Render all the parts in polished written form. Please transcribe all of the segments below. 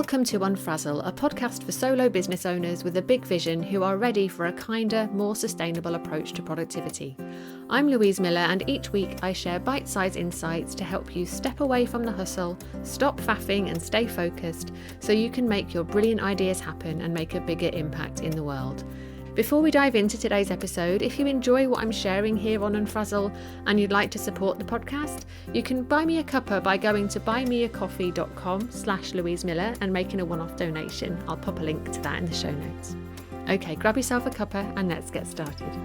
Welcome to Unfrazzle, a podcast for solo business owners with a big vision who are ready for a kinder, more sustainable approach to productivity. I'm Louise Miller, and each week I share bite-sized insights to help you step away from the hustle, stop faffing and stay focused so you can make your brilliant ideas happen and make a bigger impact in the world. Before we dive into today's episode, if you enjoy what I'm sharing here on Unfrazzle and you'd like to support the podcast, you can buy me a cuppa by going to buymeacoffee.com/Louise Miller and making a one-off donation. I'll pop a link to that in the show notes. Okay, grab yourself a cuppa and let's get started.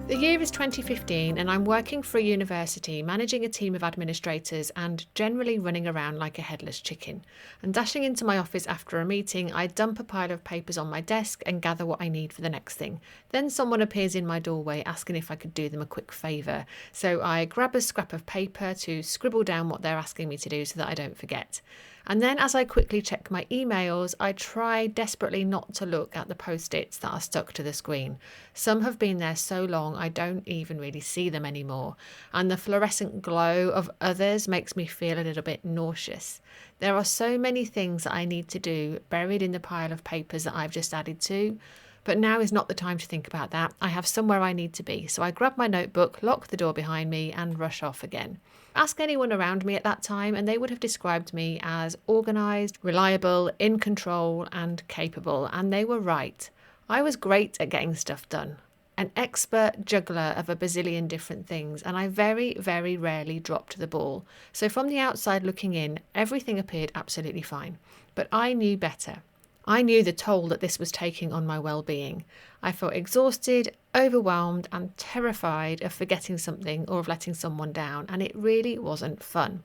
The year is 2015 and I'm working for a university, managing a team of administrators and generally running around like a headless chicken. And dashing into my office after a meeting, I dump a pile of papers on my desk and gather what I need for the next thing. Then someone appears in my doorway asking if I could do them a quick favour. So I grab a scrap of paper to scribble down what they're asking me to do so that I don't forget. And then as I quickly check my emails, I try desperately not to look at the post-its that are stuck to the screen. Some have been there so long I don't even really see them anymore, and the fluorescent glow of others makes me feel a little bit nauseous. There are so many things that I need to do buried in the pile of papers that I've just added to, but now is not the time to think about that. I have somewhere I need to be, so I grab my notebook, lock the door behind me and rush off again. Ask anyone around me at that time and they would have described me as organised, reliable, in control and capable, and they were right. I was great at getting stuff done, an expert juggler of a bazillion different things, and I very, very rarely dropped the ball. So from the outside looking in, everything appeared absolutely fine, but I knew better. I knew the toll that this was taking on my well-being. I felt exhausted, overwhelmed and terrified of forgetting something or of letting someone down, and it really wasn't fun.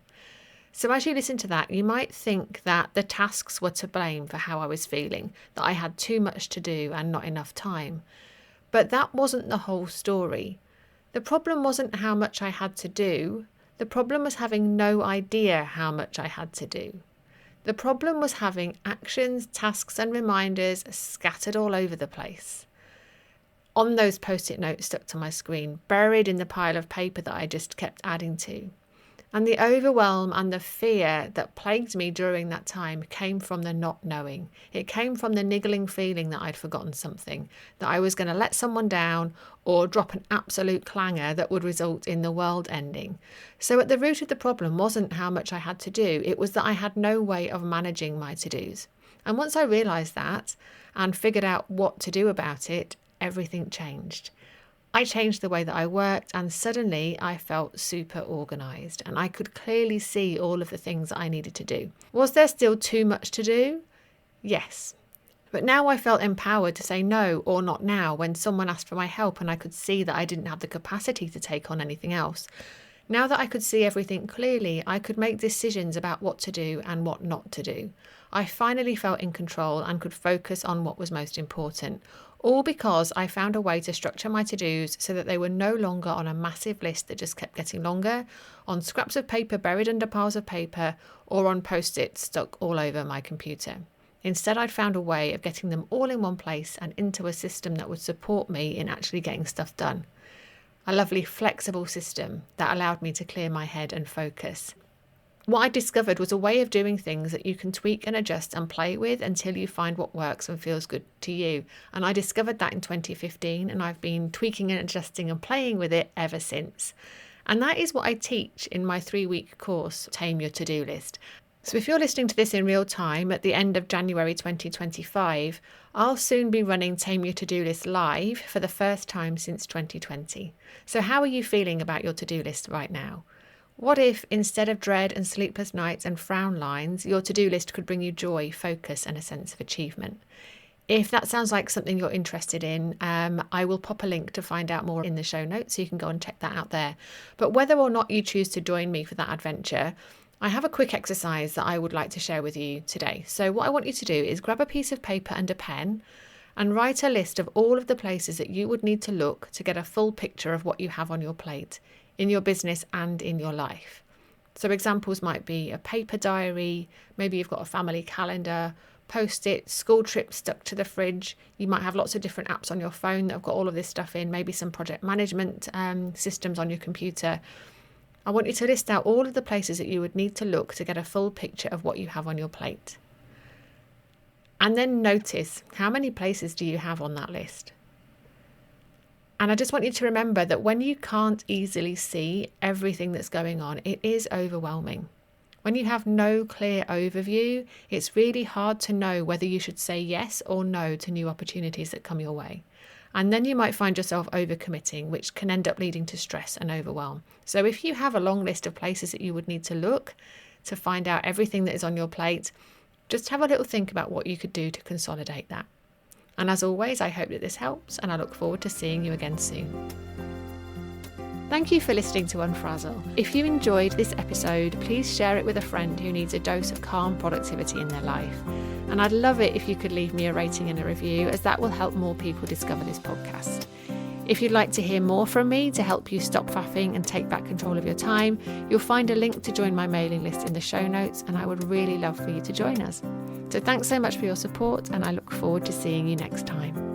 So as you listen to that, you might think that the tasks were to blame for how I was feeling, that I had too much to do and not enough time. But that wasn't the whole story. The problem wasn't how much I had to do. The problem was having no idea how much I had to do. The problem was having actions, tasks and reminders scattered all over the place. On those post-it notes stuck to my screen, buried in the pile of paper that I just kept adding to. And the overwhelm and the fear that plagued me during that time came from the not knowing. It came from the niggling feeling that I'd forgotten something, that I was going to let someone down or drop an absolute clanger that would result in the world ending. So at the root of the problem wasn't how much I had to do, it was that I had no way of managing my to-dos. And once I realised that and figured out what to do about it, everything changed. I changed the way that I worked and suddenly I felt super organised and I could clearly see all of the things that I needed to do. Was there still too much to do? Yes. But now I felt empowered to say no or not now when someone asked for my help and I could see that I didn't have the capacity to take on anything else. Now that I could see everything clearly, I could make decisions about what to do and what not to do. I finally felt in control and could focus on what was most important. All because I found a way to structure my to-dos so that they were no longer on a massive list that just kept getting longer, on scraps of paper buried under piles of paper, or on post-its stuck all over my computer. Instead, I'd found a way of getting them all in one place and into a system that would support me in actually getting stuff done. A lovely flexible system that allowed me to clear my head and focus. What I discovered was a way of doing things that you can tweak and adjust and play with until you find what works and feels good to you. And I discovered that in 2015 and I've been tweaking and adjusting and playing with it ever since. And that is what I teach in my 3-week course, Tame Your To-Do List. So if you're listening to this in real time at the end of January 2025, I'll soon be running Tame Your To-Do List live for the first time since 2020. So how are you feeling about your to-do list right now? What if, instead of dread and sleepless nights and frown lines, your to-do list could bring you joy, focus and a sense of achievement? If that sounds like something you're interested in, I will pop a link to find out more in the show notes so you can go and check that out there. But whether or not you choose to join me for that adventure, I have a quick exercise that I would like to share with you today. So what I want you to do is grab a piece of paper and a pen and write a list of all of the places that you would need to look to get a full picture of what you have on your plate, in your business and in your life. So examples might be a paper diary, maybe you've got a family calendar, post-its, school trips stuck to the fridge. You might have lots of different apps on your phone that have got all of this stuff in, maybe some project management systems on your computer. I want you to list out all of the places that you would need to look to get a full picture of what you have on your plate. And then notice, how many places do you have on that list? And I just want you to remember that when you can't easily see everything that's going on, it is overwhelming. When you have no clear overview, it's really hard to know whether you should say yes or no to new opportunities that come your way. And then you might find yourself overcommitting, which can end up leading to stress and overwhelm. So if you have a long list of places that you would need to look to find out everything that is on your plate, just have a little think about what you could do to consolidate that. And as always, I hope that this helps, and I look forward to seeing you again soon. Thank you for listening to Unfrazzle. If you enjoyed this episode, please share it with a friend who needs a dose of calm productivity in their life. And I'd love it if you could leave me a rating and a review, as that will help more people discover this podcast. If you'd like to hear more from me to help you stop faffing and take back control of your time, you'll find a link to join my mailing list in the show notes, and I would really love for you to join us. So thanks so much for your support, and I look forward to seeing you next time.